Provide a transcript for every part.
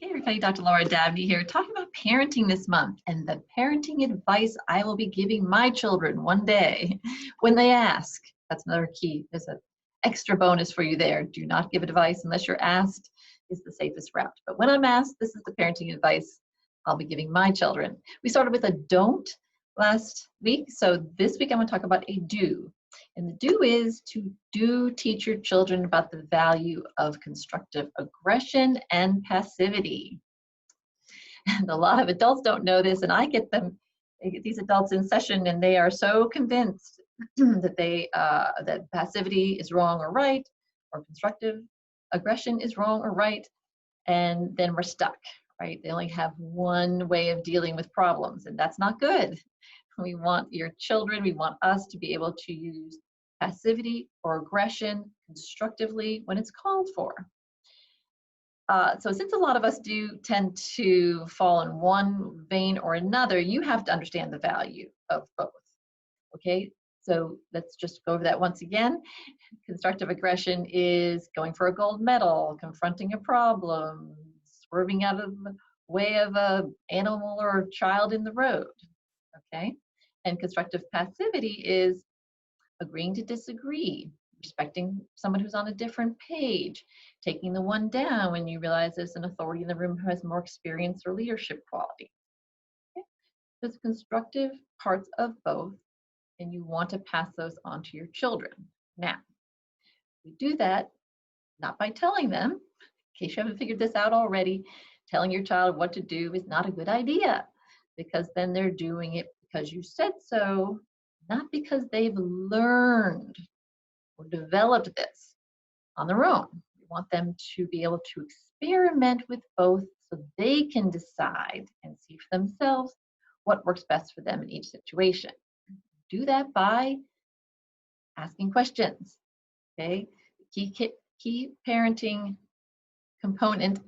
Hey everybody, Dr. Laura Dabney here, talking about parenting this month and the parenting advice I will be giving my children one day when they ask. That's another key. There's an extra bonus for you there. Do not give advice unless you're asked is the safest route. But when I'm asked, this is the parenting advice I'll be giving my children. We started with a don't last week, so this week I'm going to talk about a do. And the do is to teach your children about the value of constructive aggression and passivity. And a lot of adults don't know this, and I get these adults in session, and they are so convinced that that passivity is wrong or right, or constructive aggression is wrong or right, and then we're stuck, right? They only have one way of dealing with problems, and that's not good. We want your children, we want us to be able to use passivity or aggression constructively when it's called for. So since a lot of us do tend to fall in one vein or another, you have to understand the value of both, okay? So let's just go over that once again. Constructive aggression is going for a gold medal, confronting a problem, swerving out of the way of an animal or a child in the road, okay? And constructive passivity is agreeing to disagree, respecting someone who's on a different page, taking the one down when you realize there's an authority in the room who has more experience or leadership quality. Okay? There's constructive parts of both, and you want to pass those on to your children. Now, we do that not by telling them, in case you haven't figured this out already, telling your child what to do is not a good idea, because then they're doing it because you said so, not because they've learned or developed this on their own. We want them to be able to experiment with both so they can decide and see for themselves what works best for them in each situation. Do that by asking questions, okay? The key parenting component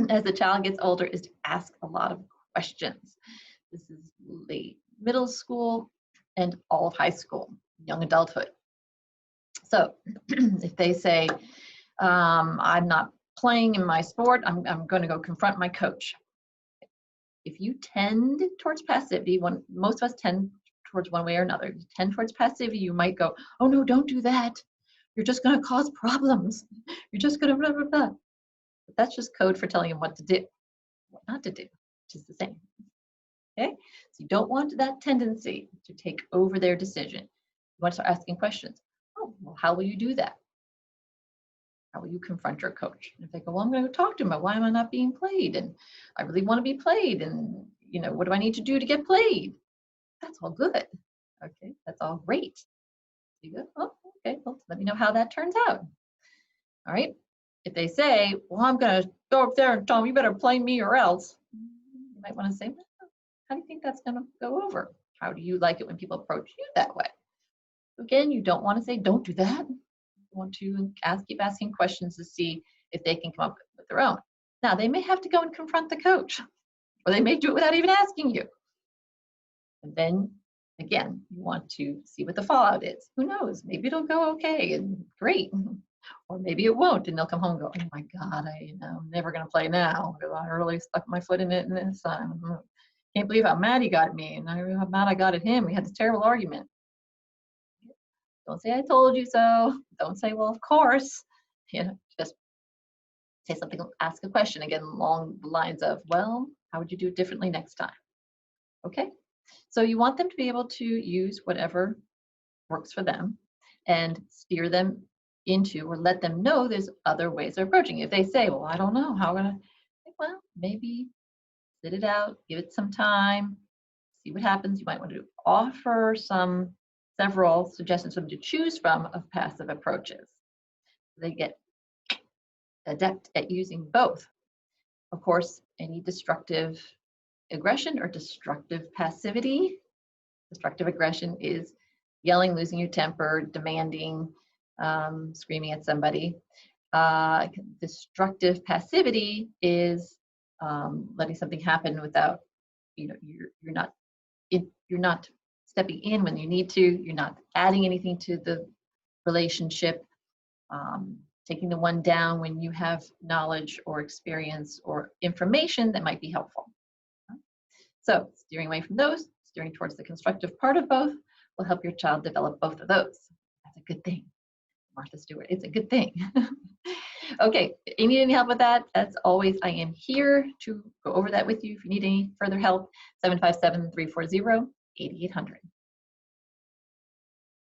as the child gets older is to ask a lot of questions. This is late middle school and all of high school, young adulthood. So if they say, I'm not playing in my sport, I'm going to go confront my coach. If you tend towards passivity, most of us tend towards one way or another. If you tend towards passivity, you might go, oh no, don't do that. You're just going to cause problems. You're just going to blah, blah, blah. But that's just code for telling them what to do, what not to do, which is the same. Okay, so you don't want that tendency to take over their decision. You want to start asking questions. Oh, well, how will you do that? How will you confront your coach? And if they go, well, I'm going to talk to him about why am I not being played? And I really want to be played. And, what do I need to do to get played? That's all good. Okay, that's all great. You go, oh, okay, well, let me know how that turns out. All right. If they say, well, I'm going to go up there and tell them, you better play me or else, you might want to say, well, how do you think that's going to go over? How do you like it when people approach you that way? Again, you don't want to say, don't do that. You want to keep asking questions to see if they can come up with their own. Now, they may have to go and confront the coach, or they may do it without even asking you. And then, again, you want to see what the fallout is. Who knows? Maybe it'll go okay and great. Or maybe it won't, and they'll come home and go, oh my God, I'm never going to play now. I really stuck my foot in it and this time. Can't believe how mad he got at me, and how mad I got at him. We had this terrible argument. Don't say I told you so. Don't say, well, of course. Just say something, ask a question again along the lines of, well, how would you do it differently next time? Okay. So you want them to be able to use whatever works for them and steer them into or let them know there's other ways of approaching it. If they say, well, I don't know how I'm going to, well, maybe sit it out, give it some time, see what happens. You might want to offer several suggestions for them to choose from of passive approaches. They get adept at using both. Of course, any destructive aggression or destructive passivity. Destructive aggression is yelling, losing your temper, demanding, screaming at somebody. Destructive passivity is letting something happen without, you're not stepping in when you need to. You're not adding anything to the relationship. taking the one down when you have knowledge or experience or information that might be helpful. So steering away from those, steering towards the constructive part of both will help your child develop both of those. That's a good thing. Martha Stewart, it's a good thing. Okay, if you need any help with that, as always, I am here to go over that with you. If you need any further help, 757-340-8800.